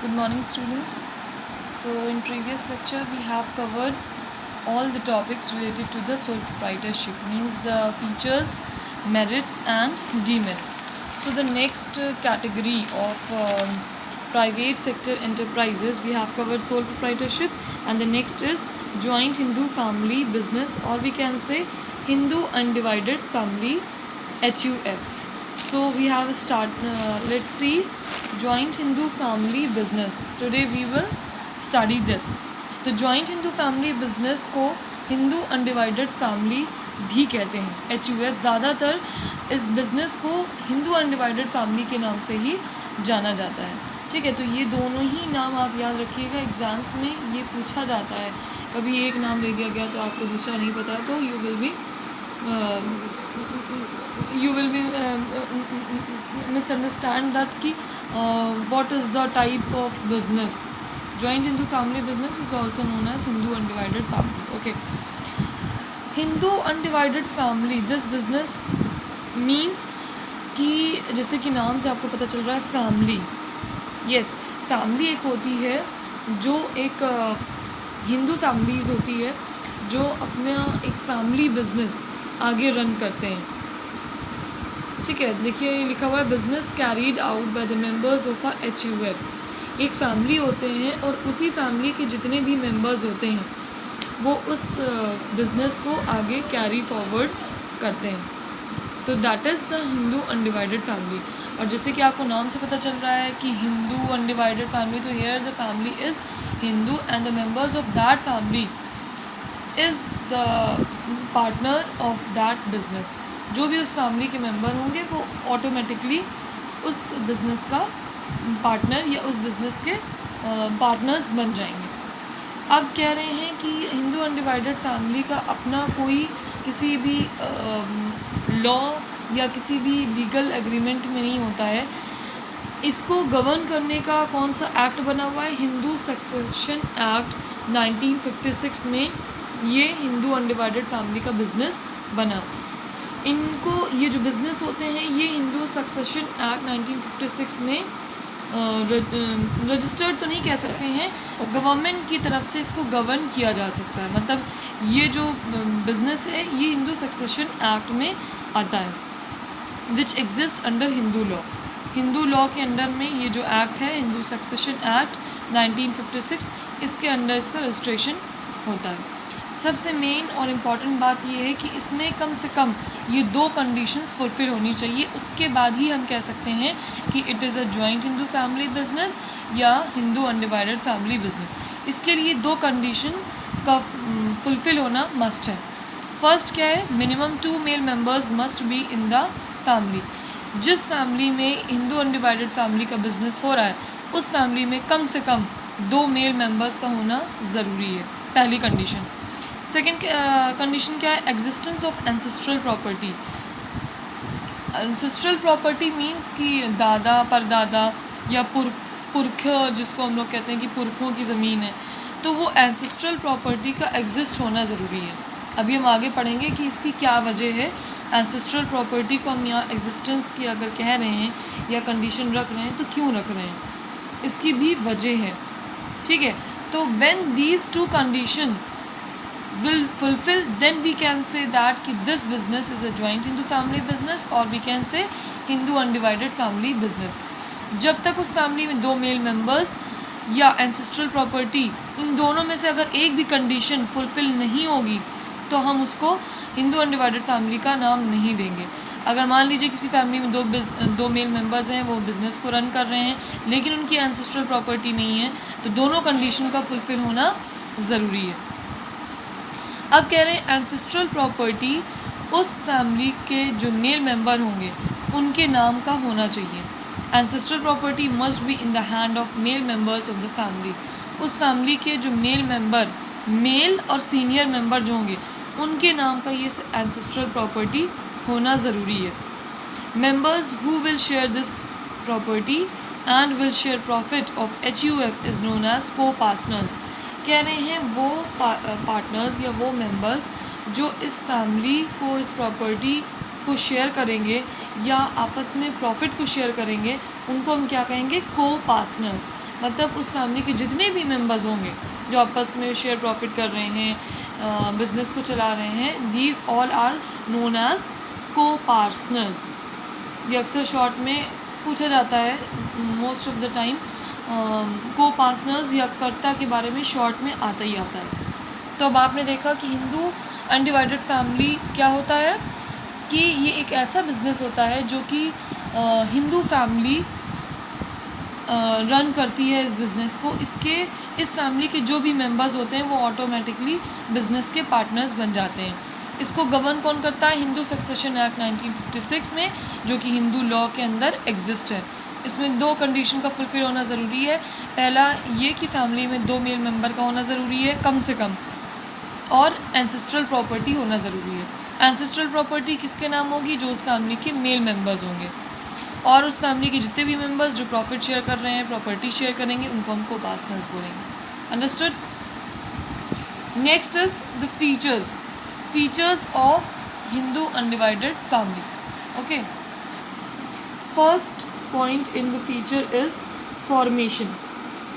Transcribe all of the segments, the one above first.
Good morning, students. So in previous lecture we have covered all the topics related to the sole proprietorship, means the features, merits and demerits. So the next category of private sector enterprises, we have covered sole proprietorship, and the next is joint Hindu family business, or we can say Hindu undivided family, HUF. So we have let's see joint Hindu family business. Today we will study this. तो joint Hindu family business को Hindu undivided family भी कहते हैं, HUF. ज़्यादातर इस business को Hindu undivided family के नाम से ही जाना जाता है. ठीक है, तो ये दोनों ही नाम आप याद रखिएगा. एग्ज़ाम्स में ये पूछा जाता है, कभी एक नाम ले लिया गया तो आपको दूसरा नहीं पता, तो you will be misunderstand that कि what is the type of business. Joint Hindu family business is also known as Hindu undivided family. Okay. Hindu undivided family, this business means कि जैसे कि नाम से आपको पता चल रहा है फैमिली. यस, फैमिली एक होती है जो एक हिंदू फैमिलीज़ होती है जो अपना एक फैमिली बिजनेस आगे रन करते हैं. ठीक है, देखिए लिखा हुआ है business carried out by the members of a HUF. एक फैमिली होते हैं और उसी फैमिली के जितने भी मेंबर्स होते हैं वो उस बिज़नेस को आगे कैरी फॉरवर्ड करते हैं. तो that is the Hindu undivided family. और जैसे कि आपको नाम से पता चल रहा है कि हिंदू अनडिवाइडेड फैमिली, तो here the family is Hindu and the members of that family is the partner of that business. जो भी उस फैमिली के मेंबर होंगे वो ऑटोमेटिकली उस बिज़नेस का पार्टनर या उस बिज़नेस के पार्टनर्स बन जाएंगे. अब कह रहे हैं कि हिंदू अनडिवाइडेड फैमिली का अपना कोई किसी भी लॉ या किसी भी लीगल एग्रीमेंट में नहीं होता है. इसको गवर्न करने का कौन सा एक्ट बना हुआ है? हिंदू सक्सेशन एक्ट 1956 में ये हिंदू अनडिवाइडेड फैमिली का बिज़नेस बना. इनको ये जो बिज़नेस होते हैं ये हिंदू सक्सेशन एक्ट 1956 में रजिस्टर्ड तो नहीं कह सकते हैं, गवर्नमेंट की तरफ से इसको गवर्न किया जा सकता है. मतलब ये जो बिज़नेस है ये हिंदू सक्सेशन एक्ट में आता है, which exist under Hindu law. Hindu law के अंडर में ये जो एक्ट है हिंदू सक्सेशन एक्ट 1956, इसके अंडर इसका रजिस्ट्रेशन होता है. सबसे मेन और इम्पॉर्टेंट बात ये है कि इसमें कम से कम ये दो कंडीशंस फुलफ़िल होनी चाहिए, उसके बाद ही हम कह सकते हैं कि it is a joint Hindu family business या हिंदू अनडिवाइडेड फैमिली बिजनेस. इसके लिए दो कंडीशन का फुलफ़िल होना मस्ट है. फर्स्ट क्या है? Minimum 2 male members must be in the family. जिस फैमिली में हिंदू अनडिवाइडेड फैमिली का बिजनेस हो रहा है उस फैमिली में कम से कम 2 मेल मेंबर्स का होना ज़रूरी है, पहली कंडीशन. सेकेंड कंडीशन क्या है? Existence of ancestral property. Ancestral property means कि दादा परदादा या पुरख जिसको हम लोग कहते हैं कि पुरखों की ज़मीन है, तो वो एंसेस्ट्रल प्रॉपर्टी का एग्जिस्ट होना ज़रूरी है. अभी हम आगे पढ़ेंगे कि इसकी क्या वजह है. एंसेस्ट्रल प्रॉपर्टी को हम यहाँ एग्जिस्टेंस की अगर कह रहे हैं या कंडीशन रख रहे हैं तो क्यों रख रहे हैं, इसकी भी वजह है. ठीक है, तो when these two condition will fulfill, then we can say that कि this business is a joint Hindu family business or we can say Hindu undivided family business. जब तक उस फैमिली में 2 मेल मेंबर्स या एंसेस्ट्रल प्रॉपर्टी, इन दोनों में से अगर एक भी कंडीशन फुलफ़िल नहीं होगी तो हम उसको हिंदू अनडिवाइडेड फैमिली का नाम नहीं देंगे. अगर मान लीजिए किसी फैमिली में दो मेल मेंबर्स हैं, वो बिज़नेस को रन कर रहे हैं लेकिन उनकी एंसेस्ट्रल प्रॉपर्टी नहीं है, तो दोनों कंडीशन का फुलफ़िल होना ज़रूरी है. अब कह रहे हैं एंसेस्ट्रल प्रॉपर्टी उस फैमिली के जो मेल मेंबर होंगे उनके नाम का होना चाहिए. Ancestral property must be in the hand of male members of the family. उस फैमिली के जो मेल मेंबर, मेल और सीनियर मेंबर जो होंगे उनके नाम का ये एंसेस्ट्रल प्रॉपर्टी होना ज़रूरी है. Members who will share this property and will share profit of HUF is known as copartners. कह रहे हैं वो पार्टनर्स या वो मेंबर्स जो इस फैमिली को, इस प्रॉपर्टी को शेयर करेंगे या आपस में प्रॉफिट को शेयर करेंगे, उनको हम क्या कहेंगे? को पार्टनर्स। मतलब उस फैमिली के जितने भी मेंबर्स होंगे जो आपस में शेयर प्रॉफिट कर रहे हैं, बिजनेस को चला रहे हैं, these all are known as copartners. ये अक्सर शॉर्ट में पूछा जाता है, most of the time copartners या कर्ता के बारे में शॉर्ट में आता ही आता है। तो अब आपने देखा कि हिंदू अनडिवाइडेड फैमिली क्या होता है कि ये एक ऐसा बिज़नेस होता है जो कि हिंदू फैमिली रन करती है इस बिज़नेस को। इस फैमिली के जो भी मेंबर्स होते हैं वो ऑटोमेटिकली बिज़नेस के पार्टनर्स बन जाते हैं। इसको गवर्न कौन करता है? हिंदू सक्सेशन एक्ट 1956 में, जो कि हिंदू लॉ के अंदर एग्जिस्ट है। इसमें 2 कंडीशन का फुलफिल होना ज़रूरी है। पहला ये कि फैमिली में 2 मेल मेंबर का होना ज़रूरी है कम से कम, और एंसेस्ट्रल प्रॉपर्टी होना ज़रूरी है। एंसेस्ट्रल प्रॉपर्टी किसके नाम होगी? जो उस फैमिली के मेल मेंबर्स होंगे, और उस फैमिली के जितने भी मेंबर्स जो प्रॉफिट शेयर कर रहे हैं, प्रॉपर्टी शेयर करेंगे, उनको हम को पार्टनर्स बोलेंगे। Understood? Next is the features of Hindu undivided family. Okay, first point in the feature is formation.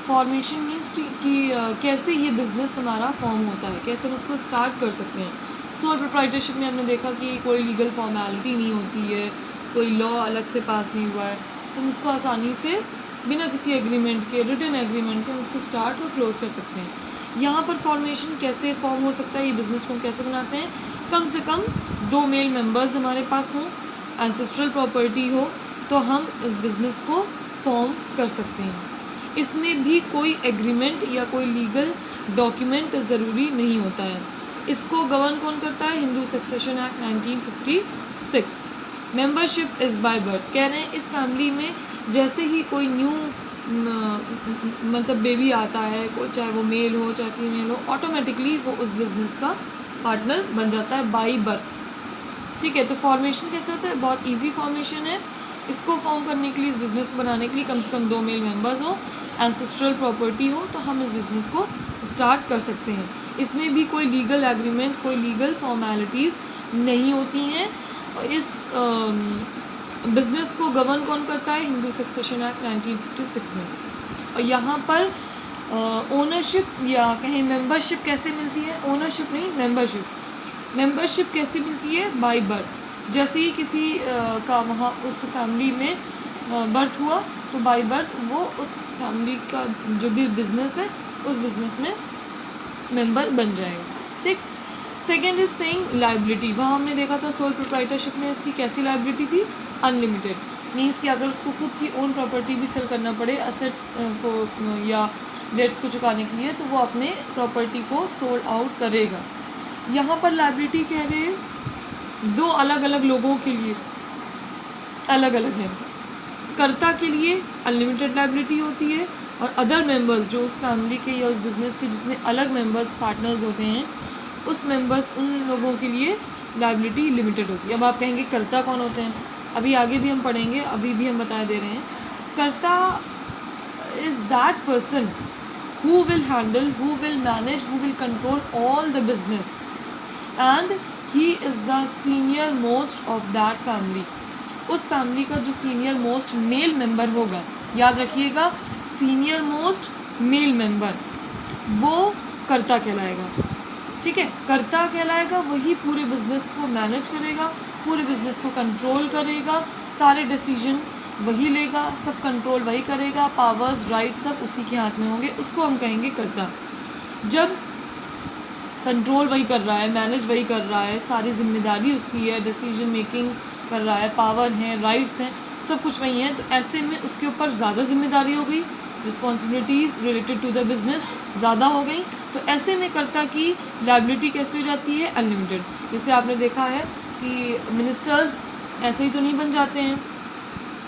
Formation means कि कैसे ये बिज़नेस हमारा फॉर्म होता है, कैसे हम इसको स्टार्ट कर सकते हैं। सोल प्रोप्राइटरशिप में हमने देखा कि कोई लीगल फॉर्मेलिटी नहीं होती है, कोई लॉ अलग से पास नहीं हुआ है, तो हम इसको आसानी से बिना किसी एग्रीमेंट के, रिटन एग्रीमेंट के हम इसको स्टार्ट और क्लोज़ कर सकते हैं। यहाँ पर फॉर्मेशन कैसे फॉर्म हो सकता है, ये बिज़नेस को हम कैसे बनाते हैं? कम से कम 2 मेल मेंबर्स हमारे पास हों, एंसेस्ट्रल प्रॉपर्टी हो, तो हम इस बिज़नेस को फॉर्म कर सकते हैं। इसमें भी कोई एग्रीमेंट या कोई लीगल डॉक्यूमेंट ज़रूरी नहीं होता है। इसको गवर्न कौन करता है? Hindu succession act 1956। Membership is by birth. कह रहे हैं इस फैमिली में जैसे ही कोई न्यू मतलब बेबी आता है, चाहे वो मेल हो चाहे फीमेल हो, ऑटोमेटिकली वो उस बिज़नेस का पार्टनर बन जाता है बाय बर्थ। ठीक है, तो फॉर्मेशन कैसे होता है? बहुत ईजी फॉर्मेशन है। इसको फॉर्म करने के लिए, इस बिज़नेस को बनाने के लिए कम से कम 2 मेल मेंबर्स हो, एंसेस्ट्रल प्रॉपर्टी हो, तो हम इस बिज़नेस को स्टार्ट कर सकते हैं। इसमें भी कोई लीगल एग्रीमेंट, कोई लीगल फॉर्मेलिटीज़ नहीं होती हैं। इस बिज़नेस को गवर्न कौन करता है? हिंदू सक्सेशन एक्ट 1956 में। और यहाँ पर ओनरशिप या कहें मेंबरशिप कैसे मिलती है? ओनरशिप नहीं, मेंबरशिप कैसे मिलती है? By birth. जैसे ही किसी का वहाँ उस फैमिली में बर्थ हुआ, तो बाय बर्थ वो उस फैमिली का जो भी बिज़नेस है उस बिज़नेस में मेंबर बन जाएगा। ठीक। Second is saying liability. वहाँ हमने देखा था सोल प्रोप्राइटरशिप में उसकी कैसी लाइबिलिटी थी? अनलिमिटेड। मीन्स कि अगर उसको खुद की ओन प्रॉपर्टी भी सेल करना पड़े असेट्स को या डेट्स को चुकाने के लिए, तो वो अपने प्रॉपर्टी को सोल्ड आउट करेगा। यहाँ पर लाइबिलिटी कह रहे हैं 2 अलग अलग लोगों के लिए अलग अलग है। कर्ता के लिए अनलिमिटेड लाइबिलिटी होती है, और अदर मेंबर्स जो उस फैमिली के या उस बिज़नेस के जितने अलग मेंबर्स पार्टनर्स होते हैं, उन लोगों के लिए लाइबिलिटी लिमिटेड होती है। अब आप कहेंगे कर्ता कौन होते हैं? अभी आगे भी हम पढ़ेंगे, अभी भी हम बता दे रहे हैं। कर्ता is that person who will handle, who will manage, who will control all the business, and he is the senior most of that family. उस फैमिली का जो सीनियर मोस्ट मेल मेंबर होगा, याद रखिएगा, सीनियर मोस्ट मेल मेंबर, वो कर्ता कहलाएगा। ठीक है, कर्ता कहलाएगा, वही पूरे बिजनेस को मैनेज करेगा, पूरे बिजनेस को कंट्रोल करेगा, सारे डिसीजन वही लेगा, सब कंट्रोल वही करेगा, पावर्स राइट्स सब उसी के हाथ में होंगे, उसको हम कहेंगे कर्ता। जब कंट्रोल वही कर रहा है, मैनेज वही कर रहा है, सारी जिम्मेदारी उसकी है, डिसीजन मेकिंग कर रहा है, पावर है, राइट्स हैं, सब कुछ वही है, तो ऐसे में उसके ऊपर ज़्यादा जिम्मेदारी हो गई, responsibilities related to the business ज़्यादा हो गई। तो ऐसे में कर्ता की लायबिलिटी कैसे हो जाती है? अनलिमिटेड। जैसे आपने देखा है कि मिनिस्टर्स ऐसे ही तो नहीं बन जाते हैं,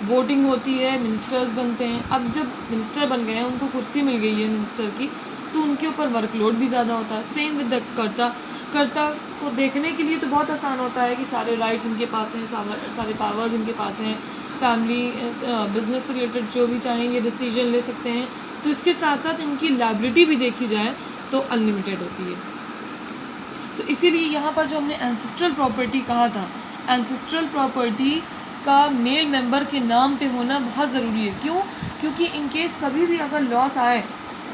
वोटिंग होती है, मिनिस्टर्स बनते हैं। अब जब मिनिस्टर बन गए हैं, उनको कुर्सी मिल गई है मिनिस्टर की, तो उनके ऊपर वर्कलोड भी ज़्यादा होता है। सेम विद द कर्ता। कर्ता को देखने के लिए तो बहुत आसान होता है कि सारे राइट्स इनके पास हैं, सारे पावर्स इनके पास हैं, फैमिली बिजनेस से रिलेटेड जो भी चाहेंगे डिसीजन ले सकते हैं। तो इसके साथ साथ इनकी लायबिलिटी भी देखी जाए तो अनलिमिटेड होती है। तो इसीलिए यहाँ पर जो हमने एंसेस्ट्रल प्रॉपर्टी कहा था, एंसेस्ट्रल प्रॉपर्टी का मेल मेंबर के नाम पे होना बहुत ज़रूरी है। क्यों? क्योंकि इन केस कभी भी अगर लॉस आए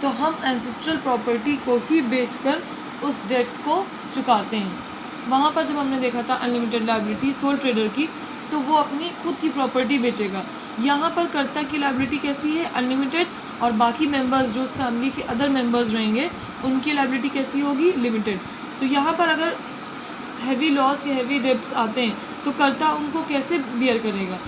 तो हम एंसेस्ट्रल प्रॉपर्टी को ही बेचकर उस डेट्स को चुकाते हैं। वहाँ पर जब हमने देखा था अनलिमिटेड लायबिलिटी सोल ट्रेडर की, तो वो अपनी खुद की प्रॉपर्टी बेचेगा। यहाँ पर कर्ता की लायबिलिटी कैसी है? अनलिमिटेड, और बाकी मेंबर्स जो उस फैमिली के अदर मेंबर्स रहेंगे उनकी लायबिलिटी कैसी होगी? लिमिटेड। तो यहाँ पर अगर हैवी लॉस या हैवी डेब्ट्स आते हैं तो कर्ता उनको कैसे बियर करेगा?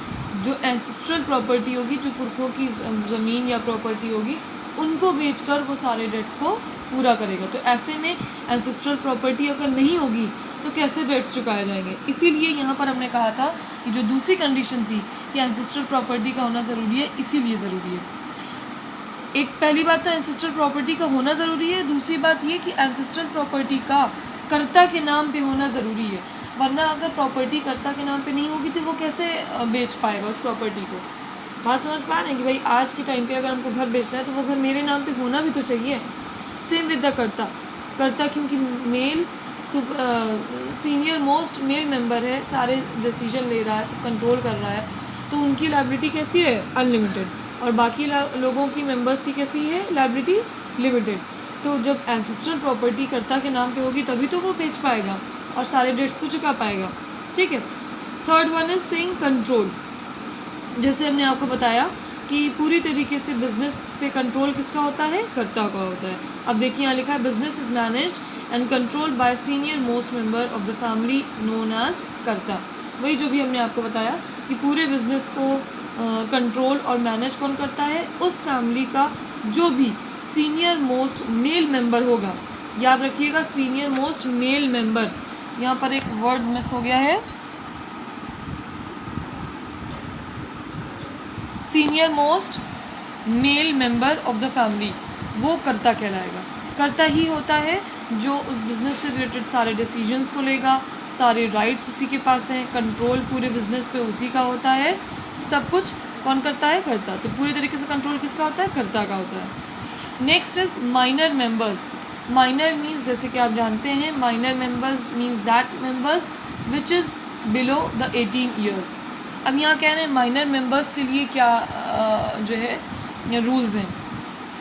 जो एंसेस्ट्रल प्रॉपर्टी होगी, जो पुरखों की ज़मीन या प्रॉपर्टी होगी, उनको बेचकर वो सारे डेट्स को पूरा करेगा। तो ऐसे में एंसेस्ट्रल प्रॉपर्टी अगर नहीं होगी तो कैसे डेट्स चुकाए जाएंगे? इसीलिए यहाँ पर हमने कहा था कि जो दूसरी कंडीशन थी कि एंसेस्ट्रल प्रॉपर्टी का होना ज़रूरी है, इसीलिए ज़रूरी है। एक पहली बात तो एंसेस्ट्रल प्रॉपर्टी का होना ज़रूरी है, दूसरी बात ये कि एंसेस्ट्रल प्रॉपर्टी का कर्ता के नाम पे होना ज़रूरी है। वरना अगर प्रॉपर्टी कर्ता के नाम पे नहीं होगी तो वो कैसे बेच पाएगा उस प्रॉपर्टी को? बात समझ पा रहे हैं कि भाई आज के टाइम पे अगर हमको घर बेचना है तो वो घर मेरे नाम पे होना भी तो चाहिए। सेम विद द कर्ता क्योंकि male senior most male member है, सारे डिसीजन ले रहा है, सब कंट्रोल कर रहा है, तो उनकी लायबिलिटी कैसी है? अनलिमिटेड। और बाकी लोगों की मेंबर्स की कैसी है? Liability limited. तो जब एंसेस्ट्रल प्रॉपर्टी कर्ता के नाम पे होगी तभी तो वो बेच पाएगा और सारे डेट्स को चुका पाएगा। ठीक है। Third one is saying control. जैसे हमने आपको बताया कि पूरी तरीके से बिजनेस पे कंट्रोल किसका होता है? कर्ता का होता है। अब देखिए यहाँ लिखा है business is managed and controlled by senior most member of the family known as कर्ता। वही जो भी हमने आपको बताया कि पूरे बिजनेस को कंट्रोल और मैनेज कौन करता है? उस फैमिली का जो भी सीनियर मोस्ट मेल मेंबर होगा। याद रखिएगा, सीनियर मोस्ट मेल मेंबर। यहाँ पर एक वर्ड मिस हो गया है, senior most male member of the family, वो कर्ता कहलाएगा। कर्ता ही होता है जो उस बिज़नेस से रिलेटेड सारे डिसीजंस को लेगा, सारे राइट्स उसी के पास हैं, कंट्रोल पूरे बिज़नेस पे उसी का होता है, सब कुछ कौन करता है? कर्ता। तो पूरी तरीके से कंट्रोल किसका होता है? कर्ता का होता है। Next is minor members. Minor means, जैसे कि आप जानते हैं, minor members means that members which is below the 18 years. अब यहाँ कह रहे हैं माइनर मेंबर्स के लिए क्या जो है रूल्स हैं।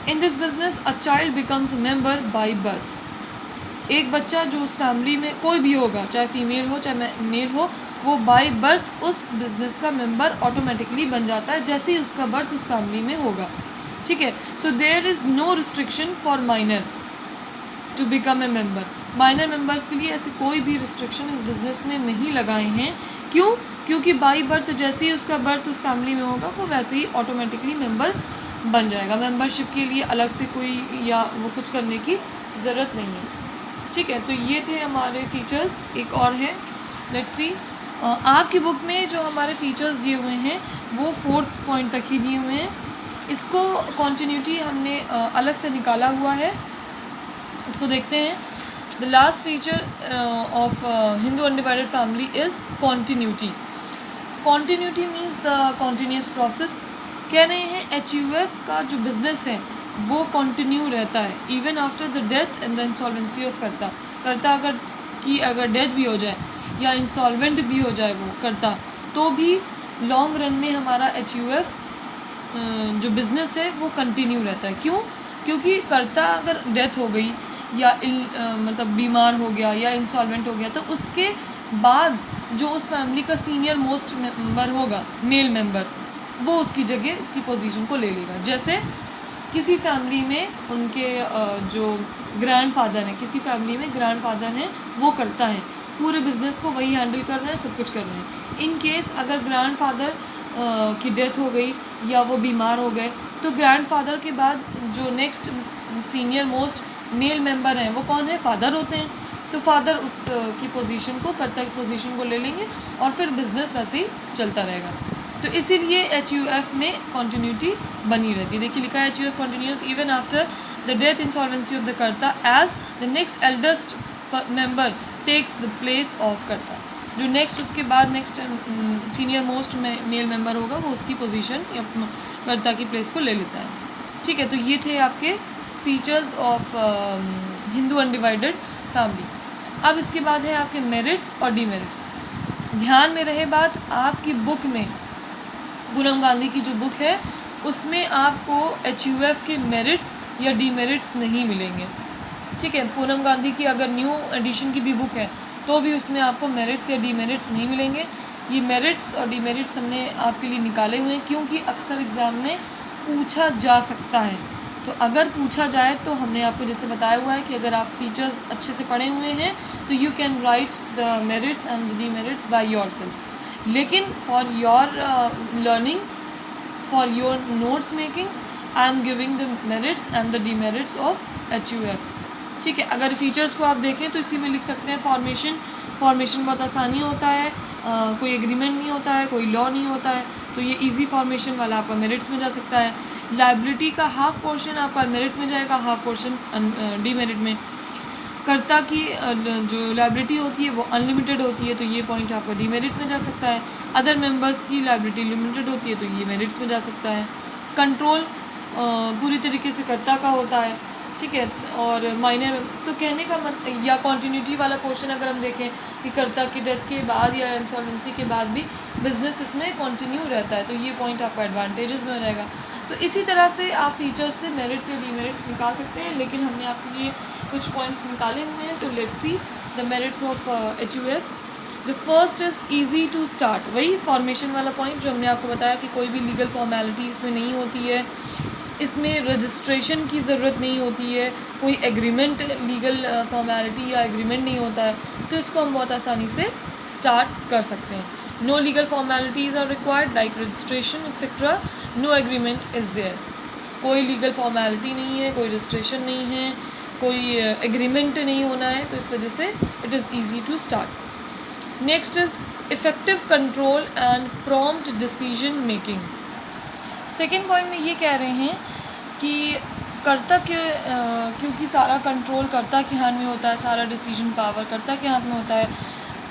In this business a child becomes a member by birth. एक बच्चा जो उस फैमिली में कोई भी होगा, चाहे फीमेल हो चाहे मेल हो, वो बाय बर्थ उस बिज़नेस का मेंबर ऑटोमेटिकली बन जाता है जैसे ही उसका बर्थ उस फैमिली में होगा। ठीक है। So there is no restriction for minor to become a member. Minor members के लिए ऐसे कोई भी रिस्ट्रिक्शन इस बिज़नेस ने नहीं लगाए हैं। क्यों? क्योंकि बाई बर्थ जैसे ही उसका बर्थ उस फैमिली में होगा वो वैसे ही ऑटोमेटिकली मेंबर बन जाएगा। मेंबरशिप के लिए अलग से कोई या वो कुछ करने की ज़रूरत नहीं है। ठीक है। तो ये थे हमारे फीचर्स। एक और है, लेट्स सी। आपकी बुक में जो हमारे फीचर्स दिए हुए हैं वो 4th पॉइंट तक ही दिए हुए हैं। इसको कॉन्टीन्यूटी हमने अलग से निकाला हुआ है, इसको देखते हैं। The last feature of Hindu undivided family is continuity. Continuity means the continuous process. कह रहे हैं HUF का जो बिज़नेस है वो कंटिन्यू रहता है even after the death and the insolvency of कर्ता अगर डेथ भी हो जाए या इंसॉल्वेंट भी हो जाए वो कर्ता, तो भी लॉन्ग रन में हमारा HUF जो बिज़नेस है वो कंटिन्यू रहता है। क्यों? क्योंकि कर्ता अगर डेथ हो गई या मतलब बीमार हो गया या इंसॉल्वेंट हो गया तो उसके बाद जो उस फैमिली का सीनियर मोस्ट मेंबर होगा, मेल मेंबर, वो उसकी जगह उसकी पोजीशन को ले लेगा। जैसे किसी फैमिली में उनके जो ग्रैंडफादर हैं, किसी फैमिली में ग्रैंडफादर हैं, वो करता है, पूरे बिज़नेस को वही हैंडल कर रहे हैं, सब कुछ कर रहे हैं। इन केस अगर ग्रैंडफादर की डेथ हो गई या वो बीमार हो गए तो ग्रैंडफादर के बाद जो next senior most male member हैं वो कौन है? फादर होते हैं। तो फादर उस की पोजीशन को, कर्ता की पोजीशन को ले लेंगे और फिर बिज़नेस वैसे ही चलता रहेगा। तो इसीलिए HUF में कॉन्टीन्यूटी बनी रहती है। देखिए लिखा है HUF continues even after the death insolvency of the karta as the next eldest member takes the place of karta. जो नेक्स्ट उसके बाद next senior most male member होगा वो उसकी पोजीशन या कर्ता की प्लेस को ले लेता है। ठीक है। तो ये थे आपके features of Hindu undivided family. अब इसके बाद है आपके मेरिट्स और डीमेरिट्स। ध्यान में रहे बात, आपकी बुक में, पूनम गांधी की जो बुक है उसमें आपको HUF के मेरिट्स या डीमेरिट्स नहीं मिलेंगे। ठीक है, पूनम गांधी की अगर न्यू एडिशन की भी बुक है तो भी उसमें आपको मेरिट्स या डीमेरिट्स नहीं मिलेंगे। ये मेरिट्स और डीमेरिट्स हमने आपके लिए निकाले हुए हैं क्योंकि अक्सर एग्ज़ाम में पूछा जा सकता है। तो अगर पूछा जाए तो हमने आपको जैसे बताया हुआ है कि अगर आप फीचर्स अच्छे से पढ़े हुए हैं तो you can write the merits and the demerits by yourself. लेकिन for your learning, for your notes making, I am giving the merits and the demerits of HUF। ठीक है, अगर फीचर्स को आप देखें तो इसी में लिख सकते हैं फॉर्मेशन बहुत आसानी होता है, कोई एग्रीमेंट नहीं होता है, कोई लॉ नहीं होता है, तो ये इजी फॉर्मेशन वाला आपका मेरिट्स में जा सकता है। लाइबिलिटी का हाफ पोर्शन आपका मेरिट में जाएगा, हाफ पोर्शन डीमेरिट में। कर्ता की जो लाइबिलिटी होती है वो अनलिमिटेड होती है, तो ये पॉइंट आपका डीमेरिट में जा सकता है। अदर मेंबर्स की लाइबिलिटी लिमिटेड होती है, तो ये मेरिट्स में जा सकता है। कंट्रोल पूरी तरीके से कर्ता का होता है। ठीक है, और माइनर तो कहने का मतलब, या कॉन्टीन्यूटी वाला पोर्शन अगर हम देखें कि कर्ता की डेथ के बाद या इंसॉल्वेंसी के बाद भी बिजनेस इसमें कंटिन्यू रहता है, तो ये पॉइंट आपका एडवांटेजेस में रहेगा। तो इसी तरह से आप फीचर्स से मेरिट्स या डीमेरिट्स निकाल सकते हैं, लेकिन हमने आपके लिए कुछ पॉइंट्स निकाले हुए हैं। तो let's see the merits of HUF। The first is easy to start, वही फॉर्मेशन वाला पॉइंट जो हमने आपको बताया कि कोई भी लीगल फॉर्मेलिटी इसमें नहीं होती है, इसमें रजिस्ट्रेशन की ज़रूरत नहीं होती है, कोई एग्रीमेंट लीगल फॉर्मेलिटी या एग्रीमेंट नहीं होता है, तो इसको हम बहुत आसानी से स्टार्ट कर सकते हैं। No legal formalities are required like registration etcetera, no agreement is there. कोई लीगल फॉर्मेलिटी नहीं है, कोई रजिस्ट्रेशन नहीं है, कोई एग्रीमेंट नहीं होना है, तो इस वजह से it is easy to start. Next is effective control and prompt decision making. Second point में ये कह रहे हैं कि कर्ता के क्योंकि सारा कंट्रोल कर्ता के हाथ में होता है, सारा डिसीजन पावर कर्ता के हाथ में होता है,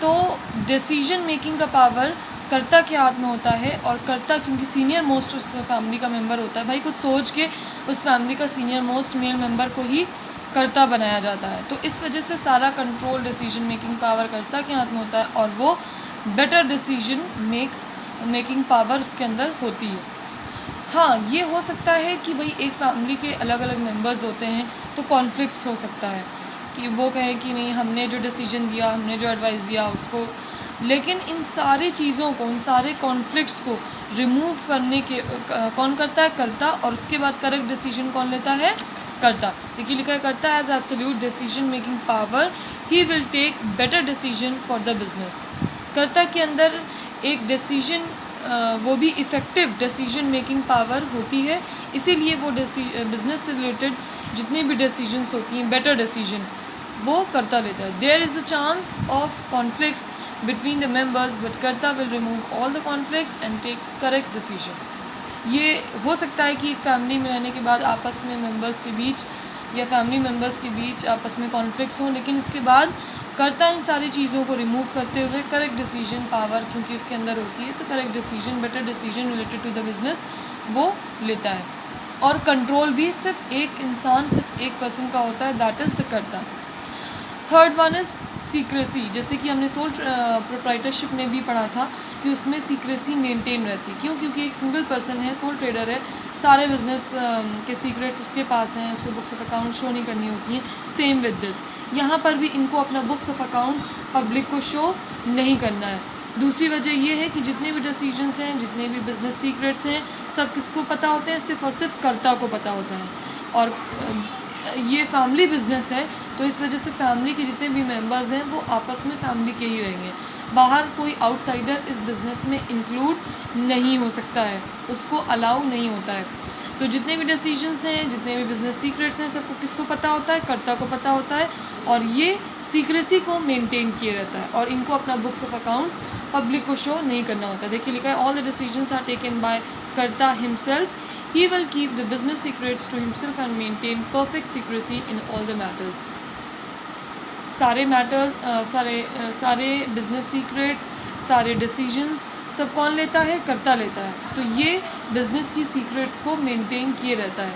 तो डिसीजन मेकिंग का पावर कर्ता के हाथ में होता है। और कर्ता क्योंकि सीनियर मोस्ट उस फैमिली का मेंबर होता है, भाई कुछ सोच के उस फैमिली का सीनियर मोस्ट मेल मेंबर को ही कर्ता बनाया जाता है, तो इस वजह से सारा कंट्रोल डिसीजन मेकिंग पावर कर्ता के हाथ में होता है और वो बेटर डिसीजन मेकिंग पावर उसके अंदर होती है। हाँ, ये हो सकता है कि भाई एक फैमिली के अलग अलग मेंबर्स होते हैं तो कॉन्फ्लिक्ट्स हो सकता है कि वो कहें कि नहीं हमने जो डिसीजन दिया, हमने जो एडवाइस दिया उसको, लेकिन इन सारी चीज़ों को, इन सारे कॉन्फ्लिक्ट्स को रिमूव करने के कौन करता है? कर्ता। और उसके बाद करेक्ट डिसीजन कौन लेता है? कर्ता। देखिए लिखा है कर्ता as absolute decision making power, he will take better decision for the business. कर्ता के अंदर एक डिसीजन वो भी इफ़ेक्टिव डिसीजन मेकिंग पावर होती है, इसीलिए वो बिज़नेस से रिलेटेड जितनी भी डिसीजंस होती हैं, बेटर डिसीजन वो कर्ता लेता है। There is a chance of conflicts between the members but karta will remove all the conflicts and take correct decision. ये हो सकता है कि फैमिली में रहने के बाद आपस में मेंबर्स के बीच या फैमिली मेंबर्स के बीच आपस में कॉन्फ्लिक्ट्स हों, लेकिन इसके बाद कर्ता इन सारी चीज़ों को रिमूव करते हुए करेक्ट डिसीजन पावर क्योंकि उसके अंदर होती है, तो correct decision, better decision related to the business वो लेता है। और कंट्रोल भी सिर्फ एक इंसान, सिर्फ एक पर्सन का होता है, दैट इज़ द कर्ता। Third one is secrecy. जैसे कि हमने सोल प्रोप्राइटरशिप में भी पढ़ा था कि उसमें सीक्रेसी मेंटेन रहती है। क्यों? क्योंकि एक सिंगल पर्सन है, सोल ट्रेडर है, सारे बिजनेस के सीक्रेट्स उसके पास हैं, उसको बुक्स ऑफ अकाउंट शो नहीं करनी होती हैं। सेम विद दिस, यहाँ पर भी इनको अपना बुक्स ऑफ अकाउंट्स पब्लिक को शो नहीं करना है। दूसरी वजह यह है कि जितने भी डिसीजंस हैं, जितने भी बिजनेस सीक्रेट्स हैं, सब किसको पता होते हैं? सिर्फ और सिर्फ कर्ता को पता होता है। और ये फैमिली बिजनेस है, तो इस वजह से फैमिली के जितने भी मेंबर्स हैं वो आपस में फैमिली के ही रहेंगे। बाहर कोई आउटसाइडर इस बिज़नेस में इंक्लूड नहीं हो सकता है, उसको अलाउ नहीं होता है। तो जितने भी डिसीजंस हैं, जितने भी बिज़नेस सीक्रेट्स हैं, सबको किसको पता होता है? कर्ता को पता होता है। और ये सीक्रेसी को मेंटेन किए रहता है और इनको अपना बुक्स ऑफ अकाउंट्स पब्लिक को शो नहीं करना होता। देखिए लिखा है all the decisions are taken by कर्ता himself, he will keep the business secrets to himself and maintain perfect secrecy in all the matters। सारे मैटर्स, सारे बिजनेस सीक्रेट्स, सारे डिसीजंस सब कौन लेता है? कर्ता लेता है। तो ये बिज़नेस की सीक्रेट्स को मेंटेन किए रहता है।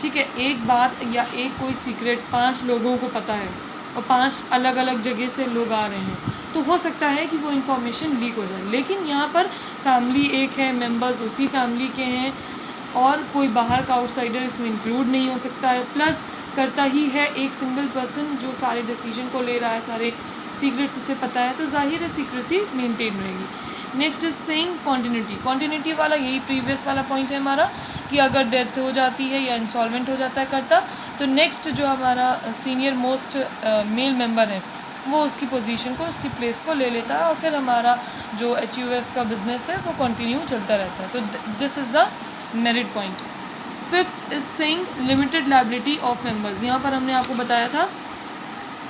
ठीक है, एक बात या एक कोई सीक्रेट 5 लोगों को पता है और 5 अलग अलग जगह से लोग आ रहे हैं, तो हो सकता है कि वो इन्फॉर्मेशन लीक हो जाए। लेकिन यहाँ पर फैमिली एक है, मेंबर्स उसी फैमिली के हैं और कोई बाहर का आउटसाइडर इसमें इंक्लूड नहीं हो सकता है, प्लस करता ही है एक सिंगल पर्सन जो सारे डिसीजन को ले रहा है, सारे सीक्रेट्स उसे पता है, तो जाहिर है सीक्रेसी मेंटेन रहेगी। Next is saying continuity. Continuity वाला यही प्रीवियस वाला पॉइंट है हमारा कि अगर डेथ हो जाती है या इंसॉल्वेंट हो जाता है करता, तो नेक्स्ट जो हमारा सीनियर मोस्ट मेल मेंबर है वो उसकी पोजीशन को, उसकी प्लेस को ले लेता है और फिर हमारा जो HUF का बिजनेस है वो कंटिन्यू चलता रहता है। तो this is the merit point. Fifth is saying limited liability of members. यहाँ पर हमने आपको बताया था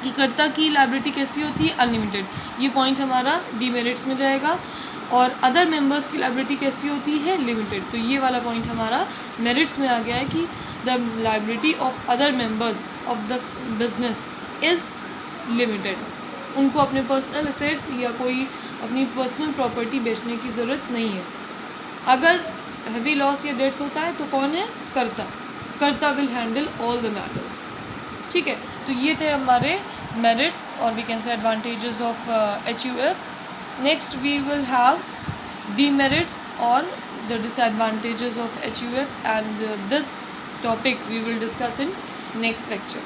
कि कर्ता की लायबिलिटी कैसी होती है, अनलिमिटेड। ये पॉइंट हमारा डीमेरिट्स में जाएगा। और अदर मेंबर्स की लायबिलिटी कैसी होती है, लिमिटेड। तो ये वाला पॉइंट हमारा मेरिट्स में आ गया है कि the liability of other members of the business is limited. उनको अपने पर्सनल असेट्स या कोई अपनी पर्सनल प्रॉपर्टी बेचने की ज़रूरत नहीं है। अगर हैवी लॉस या डेट्स होता है तो कौन है, कर्ता will handle all the matters. ठीक है, तो ये थे हमारे मेरिट्स और we can say advantages of HUF। Next we will have demerits or the disadvantages of HUF, and this topic we will discuss in next lecture.